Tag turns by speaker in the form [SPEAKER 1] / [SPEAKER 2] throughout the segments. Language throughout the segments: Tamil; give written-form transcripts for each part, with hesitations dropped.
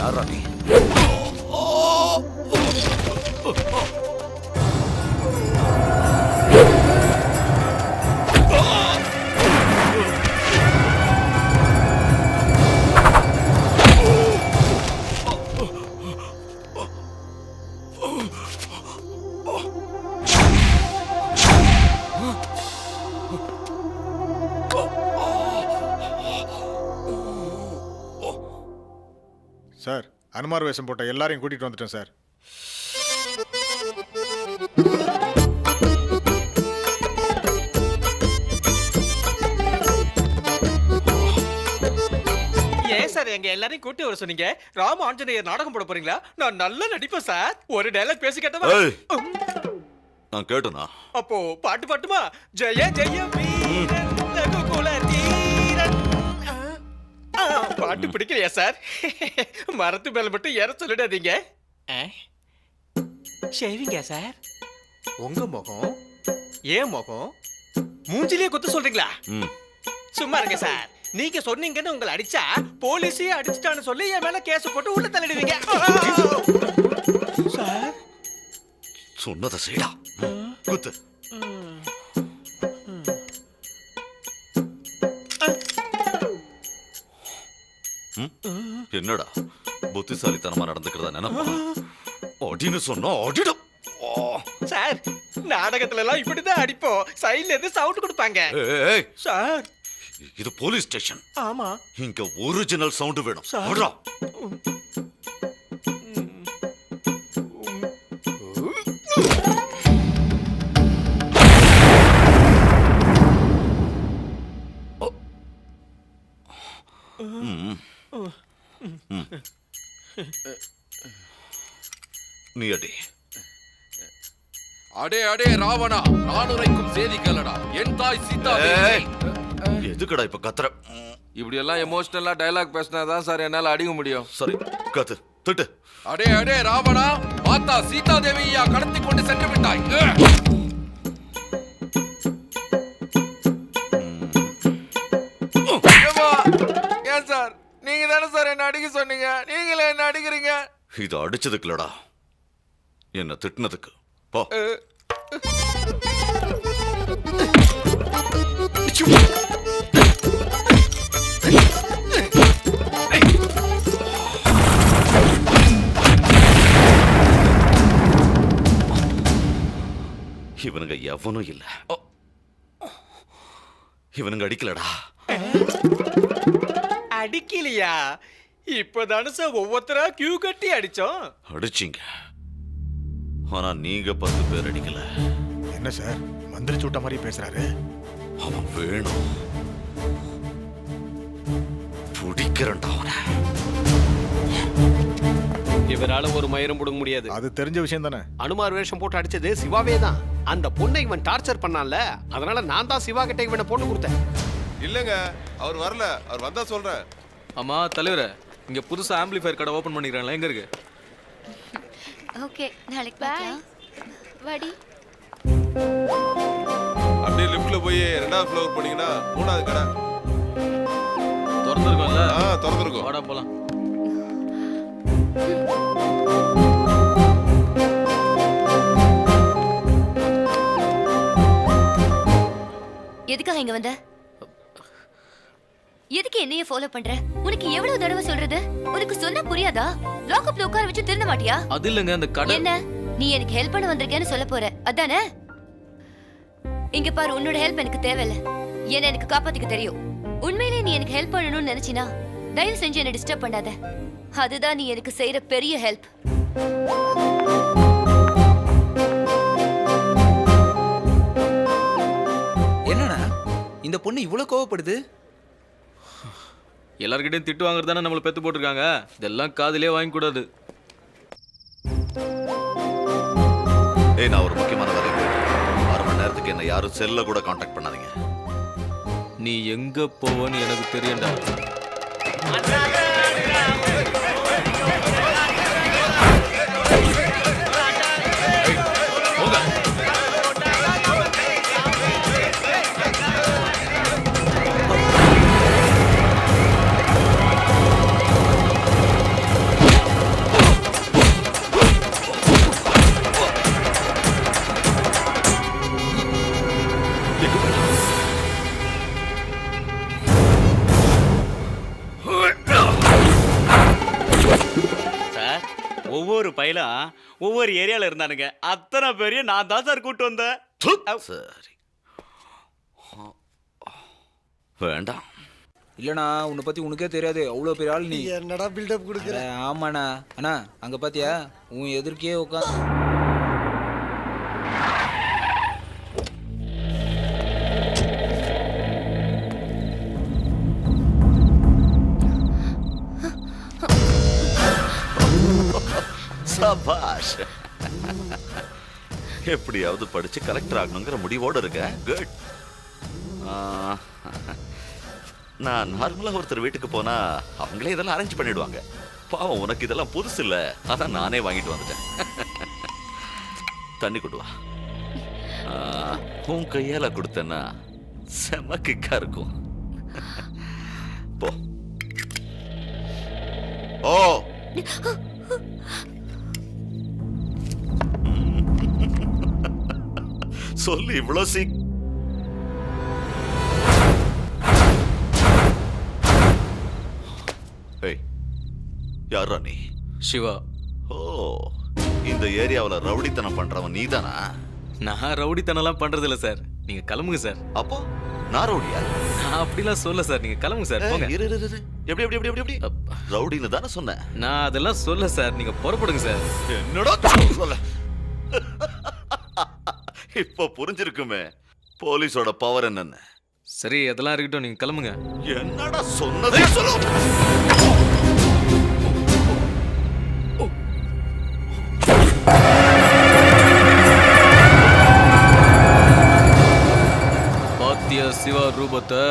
[SPEAKER 1] யாரா நீ?
[SPEAKER 2] சார், அனுமார் வேஷம் போட்ட எல்லாரையும் கூட்டிட்டு வந்துட்டேன் சார்.
[SPEAKER 3] ஏன் சார் எங்க எல்லாரையும் கூட்டி வர சொன்னீங்க? ராம ஆஞ்சநேயர் நாடகம் போட போறீங்களா? நான் நல்லா நடிப்பேன் சார். ஒரு டயலாக் பேசி கேட்டவா?
[SPEAKER 1] நான் கேட்டனா?
[SPEAKER 3] அப்போ பாட்டு பாட்டுமா? ஜெய ஜெய வீரன் ரகுகுல தீரன். பாட்டு பிடிக்கலையா சார்? மரத்து மேல மட்டும் ஏற சொல்லிடாதீங்க. ஷேவிங்கா சார்? உங்க முகம் ஏன் முகம் மூஞ்சிலேயே குத்த சொல்றீங்களா? சும்மா இருங்க சார். நீங்க சொன்னீங்கன்னு உங்களை அடிச்சா போலீஸே அடிச்சிட்டான்னு சொல்லி என் மேல கேஸ் போட்டு உள்ள தள்ளிடுவீங்க சார்.
[SPEAKER 1] சொன்னதை செய்டா. குத்து. என்னடா புத்திசாலித்தனமா நடந்துக்கிறதா நினைப்பா? அடின்னு சொன்னா அடிடும்
[SPEAKER 3] சார். நாடகத்துல எல்லாம் இப்படிதான் அடிப்போம். சைடுல இருந்து சவுண்ட் கொடுப்பாங்க சார்.
[SPEAKER 1] இது போலீஸ் ஸ்டேஷன்.
[SPEAKER 3] ஆமா,
[SPEAKER 1] இங்க ஒரிஜினல் சவுண்ட் வேணும். நீ அடி.
[SPEAKER 4] அடே அடே ராவணா, நான் உரைக்கும் செய்தி கேளடா. என் தாய் சீதா
[SPEAKER 1] எதுக்கடா இப்ப கத்துற?
[SPEAKER 4] இப்படி எல்லாம் எமோஷனலா டயலாக் பேசினாதான் சார் என்னால அடிக்க முடியும்.
[SPEAKER 1] சரி கத்து, திட்டு.
[SPEAKER 4] அடே அடே ராவணா, மாதா சீதா தேவியா கடத்தி கொண்டு சென்று விட்டாய். ஏன் சார், நீங்க தானே சார் என்ன அடிக்க சொன்னீங்க? நீங்களே என்ன அடிக்கிறீங்க?
[SPEAKER 1] இது அடிச்சதுக்குலடா, என்ன திட்டினதுக்கு. போ. இவனுங்க எவனும் இல்ல. இவனுங்க அடிக்கலடா.
[SPEAKER 3] அடிக்கலையா? இப்பதானே சார் ஒவ்வொருத்தரா கியூ கட்டி அடிச்சோம்.
[SPEAKER 1] அடிச்சிங்க, ஆனா நீங்க 10 பேர் அடிக்கல.
[SPEAKER 2] என்ன சார் மந்திரி சூட்ட மாதிரி பேசுறாரு?
[SPEAKER 1] அவன் வேணும். பிடிக்கிறண்டா அவனை.
[SPEAKER 5] இவரால ஒரு மயிரும் புடுங்க முடியாது.
[SPEAKER 2] அது தெரிஞ்ச விஷயம் தானே.
[SPEAKER 5] அனுமார் வேஷம் போட்டு அடிச்சது சிவாவே தான். அந்த பொண்ணை இவன் டார்ச்சர் பண்ணான்ல, அதனால நான் தான் சிவா கிட்ட இவனை போட்டு கொடுத்தேன்.
[SPEAKER 6] இல்லங்க, அவர் வரல. அவர் வந்தா சொல்றேன்.
[SPEAKER 7] அம்மா தலைவரே, இங்க புதுசா ஆம்பிளிஃபயர் கடை ஓபன் பண்ணிக்கிறாங்களா? எங்க இருக்கு?
[SPEAKER 8] ஓகே, நாளைக்கு பார்க்கலாம். வாடி.
[SPEAKER 6] அப்படியே லிஃப்ட்ல போய் 2வது ஃப்ளோர் போனீங்கன்னா 3வது கடை
[SPEAKER 7] திறந்துருக்கோம்ல?
[SPEAKER 6] திறந்துருக்கும்.
[SPEAKER 7] வாடா போலாம்.
[SPEAKER 8] எதுக்காக இங்க வந்த? எதுக்கு என்னைய ஃபாலோ பண்ற? உனக்கு எவ்வளவு தடவை சொல்றது? உனக்கு சொன்னா புரியாதா? லாக்அப்ல உட்கார வச்சு திருந்த மாட்டியா?
[SPEAKER 7] அது இல்லங்க, அந்த கடை.
[SPEAKER 8] என்ன நீ எனக்கு ஹெல்ப் பண்ண வந்திருக்கேன்னு சொல்ல போற அதானே? இங்க பாரு, உன்னோட ஹெல்ப் எனக்கு தேவையில்ல. என்ன எனக்கு காப்பாத்திக்க தெரியும். உண்மையிலே நீ எனக்கு ஹெல்ப் பண்ணணும்னு நினைச்சினா தயவு செஞ்சு என்ன டிஸ்டர்ப் பண்ணாத. அதுதான் நீ எனக்கு செய்யற பெரிய ஹெல்ப்.
[SPEAKER 9] என்னடா இந்த பொண்ணு இவ்வளவு கோவப்படுது?
[SPEAKER 7] எல்லார்கிட்டயும் திட்டு வாங்குறது தானே நம்மள பெத்து போட்டிருக்காங்க. இதெல்லாம் காதுலயே வாங்க கூடாது.
[SPEAKER 1] நான் ஒரு முக்கியமான வேலை போயிட்டு 6 மணி நேரத்துக்கு என்ன யாரும் செல்ல கூட கான்டாக்ட் பண்ணாதீங்க.
[SPEAKER 7] நீ எங்க போவன்னு எனக்கு தெரியண்டா.
[SPEAKER 10] ஒவ்வொரு பையலும் ஒவ்வொரு ஏரியால இருந்தானுங்க. அத்தனை பேரையும் நான் தான் சார் கூட்டு வந்தேன்.
[SPEAKER 1] சரி வேண்டாம்.
[SPEAKER 9] இல்லண்ணா உன்னை பத்தி உனக்கே தெரியாது, அவ்வளோ பெரிய ஆள் நீ.
[SPEAKER 11] என்னடா பில்டப் கொடுக்குற?
[SPEAKER 9] அட, ஆமாண்ணா. அண்ணா அங்க பாத்தியா உன் எதிர்க்கே உட்காந்து.
[SPEAKER 1] சபாஷ். எப்படியாவது படிச்சு கலெக்டர் ஆகணுங்கிற முடிவோடு இருக்க. குட். நான் நார்மலா ஒருத்தர் வீட்டுக்கு போனா அவங்களே இதெல்லாம் அரேஞ்ச் பண்ணிடுவாங்க. பாவம் உனக்கு இதெல்லாம் புதுசு இல்ல, அதான் நானே வாங்கிட்டு வந்துட்டேன். தண்ணி கொண்டு வா. உன் கையால கொடுத்தேன்னா செம கிக்கா இருக்கும். போ. ஓ சொல்லு இவ்வளோ யாரா நீ?
[SPEAKER 7] சிவா.
[SPEAKER 1] ஓ, இந்த ஏரியாவுல ரவுடித்தனம் பண்றவன் நீதானா?
[SPEAKER 7] நான் ரவுடித்தனம்லாம் பண்றது இல்ல சார், நீங்க கிளம்புங்க சார்.
[SPEAKER 1] அப்போ நான் ரவுடியா?
[SPEAKER 7] நான் அப்படிலாம் சொல்ல சார், நீங்க கிளம்புங்க சார். போங்க.
[SPEAKER 1] இரு இரு, இரு. எப்படி எப்படி எப்படி எப்படி ரவுடின்னு தானே சொன்னேன்?
[SPEAKER 7] நான் அதெல்லாம் சொல்ல சார், நீங்க புறப்படுங்க சார்.
[SPEAKER 1] என்னடா சொல்ல? இப்ப புரிஞ்சிருக்குமே போலீஸோட பவர் என்னன்னு.
[SPEAKER 7] சரி அதெல்லாம் இருக்கட்டும், நீங்க கிளம்புங்க.
[SPEAKER 1] என்னடா சொன்னதே சொல்லு.
[SPEAKER 7] பாத்தியா சிவா ரூபத்தை?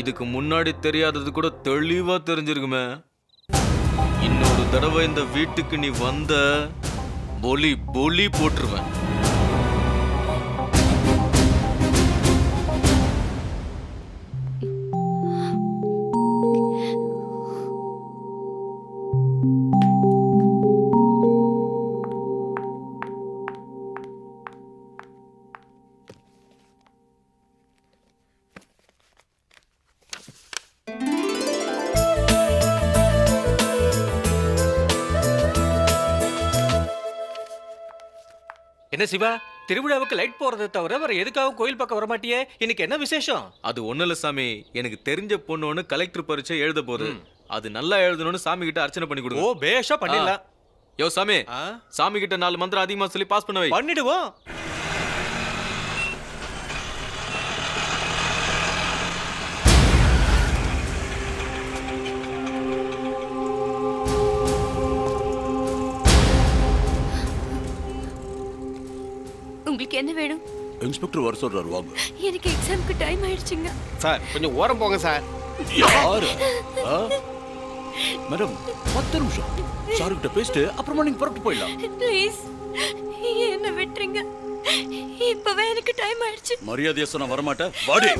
[SPEAKER 7] இதுக்கு முன்னாடி தெரியாதது கூட தெளிவா தெரிஞ்சிருக்குமே. இன்னொரு தடவை இந்த வீட்டுக்கு நீ வந்த பொலி பொலி போட்டுருவேன்.
[SPEAKER 3] என்ன சிவா, திருவிழாவுக்கு லைட் போறதை தவிர வேற எதுக்காகவும் கோயில் பக்கம் வர மாட்டியே? இன்னைக்கு என்ன விசேஷம்?
[SPEAKER 7] அது ஒண்ணு இல்ல சாமி, எனக்கு தெரிஞ்ச பொண்ணு ஒண்ணு கலெக்டர் பரீட்சை எழுத போகுது. அது நல்லா எழுதணும்னு சாமி கிட்ட அர்ச்சனை பண்ணி கொடுங்க.
[SPEAKER 3] ஓ பேஷா பண்ணிடலாம்.
[SPEAKER 7] யோ சாமி, சாமி கிட்ட 4 மந்திரம் அதிகமா சொல்லி பாஸ் பண்ண வை.
[SPEAKER 3] பண்ணிடுவோம்.
[SPEAKER 8] உங்களுக்கு என்ன வேணும்?
[SPEAKER 5] இன்ஸ்பெக்டர் வர சொல்றாரு, வாங்க.
[SPEAKER 8] எனக்கு எக்ஸாம்க்கு டைம் ஆயிடுச்சுங்க.
[SPEAKER 5] சார் கொஞ்சம் ஓரம் போங்க சார்.
[SPEAKER 12] யாரு? மேடம் 10 நிமிஷம் சார் கிட்ட பேசிட்டு அப்புறமா நீங்க புறப்பட்டு போயிடலாம்.
[SPEAKER 8] ப்ளீஸ் என்ன விட்டுருங்க, இப்பவே எனக்கு டைம் ஆயிடுச்சு.
[SPEAKER 12] மரியாதையா சொன்னா வரமாட்டேன். வாடி.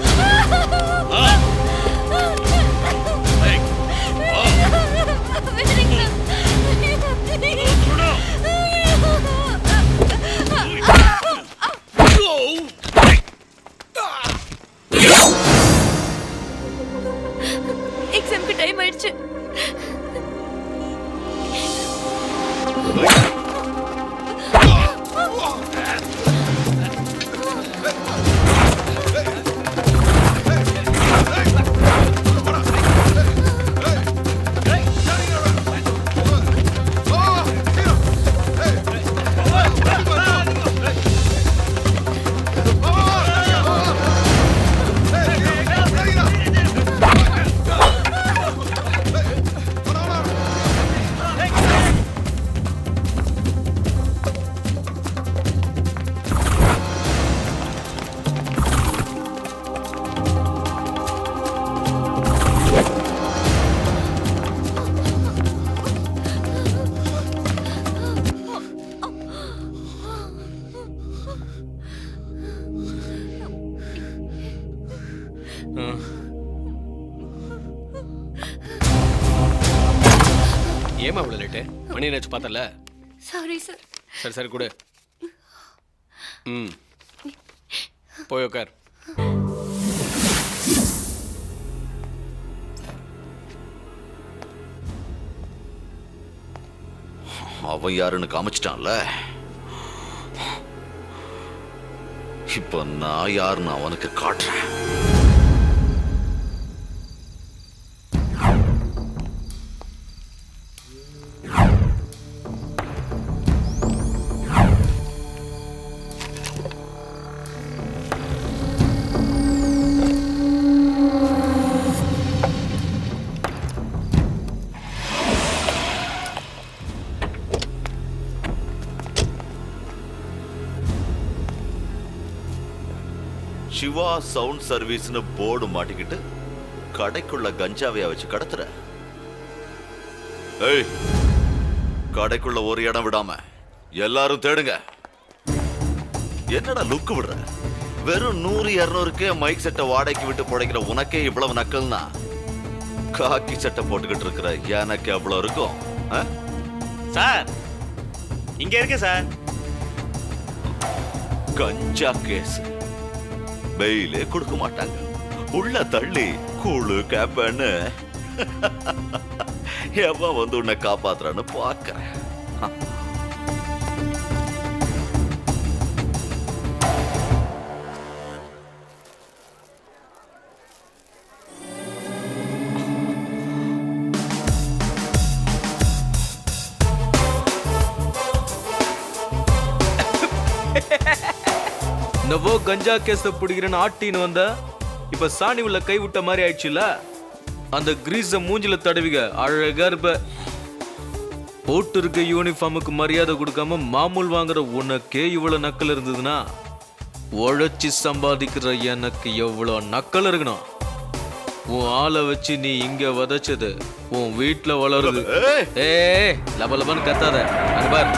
[SPEAKER 8] எக்ஸாம்க்கு டைம் ஆயிடுச்சு.
[SPEAKER 5] ஏமா அவ்வளோ லேட்டு? மணி நினச்சி பார்த்தல.
[SPEAKER 8] Sorry sir.
[SPEAKER 5] சரி சரி கொடு. ம் போய் உட்கார்.
[SPEAKER 1] அவன் யாருன்னு காமிச்சிட்டான்ல. இப்ப நான் யாருன்னு அவனுக்கு காட்டுறேன். சிவா சவுண்ட் சர்வீஸ்னு போர்டு மாட்டிக்கிட்டு கடைக்குள்ள கஞ்சாவையா வச்சு கடத்துற. ஏய், கடைக்குள்ள ஒரு இடம் விடாம எல்லாரும் தேடுங்க. என்னடா லுக்கு விடுற? வெறும் 100-200க்கே மைக் செட்டை வாடகைக்கு விட்டு புடைக்கிற உனக்கே இவ்வளவு நக்கல்னா, காக்கி சட்டை போட்டுக்கிட்டு இருக்கிற எனக்கு எவ்வளவு இருக்கும்?
[SPEAKER 10] சார் இங்க இருக்கு சார்.
[SPEAKER 1] கஞ்சா கேஸ் பெயிலே கொடுக்க மாட்டாங்க. உள்ள தள்ளி கூழு கேப்பன்னு எவன் வந்து உன்னை காப்பாத்துறான்னு பாக்குறேன்.
[SPEAKER 7] நவோ கஞ்சா கேஸ பிடிக்கிறேன்னு ஆட்டின்னு வந்த இப்ப சாணி உள்ள கை விட்ட மாதிரி ஆயிடுச்சுல. அந்த கிரீஸ மூஞ்சில தடவிக அழகா இருப்ப. போட்டு இருக்க யூனிஃபார்முக்கு மரியாதை கொடுக்காம மாமூல் வாங்குற உனக்கே இவ்வளவு நக்கல் இருந்ததுன்னா, உழைச்சி சம்பாதிக்கிற எனக்கு எவ்வளவு நக்கல் இருக்கணும். உன் ஆளை வச்சு நீ இங்க வதச்சது உன் வீட்டுல வளருது. ஏ லப லபன்னு கத்தாத. அது பார்,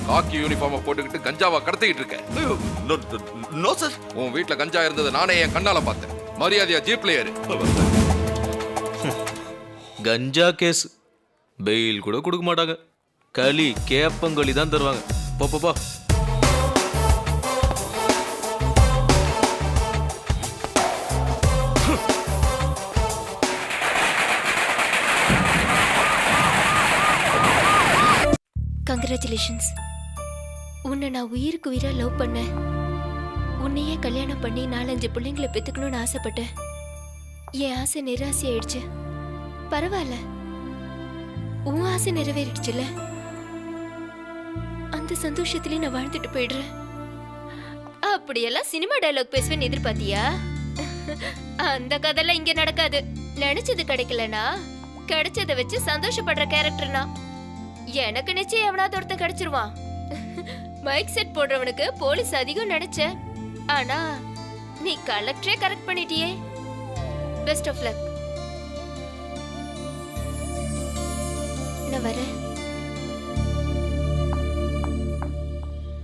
[SPEAKER 4] காக்கி யூனிஃபார்மை போட்டுக்கிட்டு கஞ்சாவா கடத்திக்கிட்டு இருக்க?
[SPEAKER 1] No sir.
[SPEAKER 4] உன் வீட்டுல கஞ்சா இருந்தது நானே என் கண்ணால பார்த்தேன். மரியாதையா ஜீப்ல ஏறு.
[SPEAKER 7] கஞ்சா கேஸ் பெயில் கூட கொடுக்க மாட்டாங்க. களி கேப்பங்களி தான் தருவாங்க. போ.
[SPEAKER 8] கங்க்ராச்சுலேஷன்ஸ். உன்னை நான் உயிருக்கு உயிரா லவ் பண்ணேன். உன்னையே கல்யாணம் பண்ணி 4-5 பிள்ளைங்களை பெத்துக்கணும்னு ஆசைப்பட்டேன். என் ஆசை நிராசை ஆயிடுச்சு. பரவாயில்ல, உன் ஆசை நிறைவேறிடுச்சுல. அந்த சந்தோஷத்திலே நான் வாழ்ந்துட்டு போயிடுறேன். அப்படியெல்லாம் சினிமா டயலாக் பேசுவேன்னு எதிர்பார்த்தியா? அந்த கதைலாம் இங்க நடக்காது. நினைச்சது கிடைக்கலனா கிடைச்சதை வச்சு சந்தோஷப்படுற கேரக்டர்னா எனக்கு நிச்சயம் எவனாவது ஒருத்தன் கிடைச்சிருவான். மைக் செட் போடுறவனுக்கு போலீஸ் அதிகம் நினைச்ச, ஆனா நீ கலெக்டரே கரெக்ட் பண்ணிட்டியே. Best of luck. நான் வரேன்.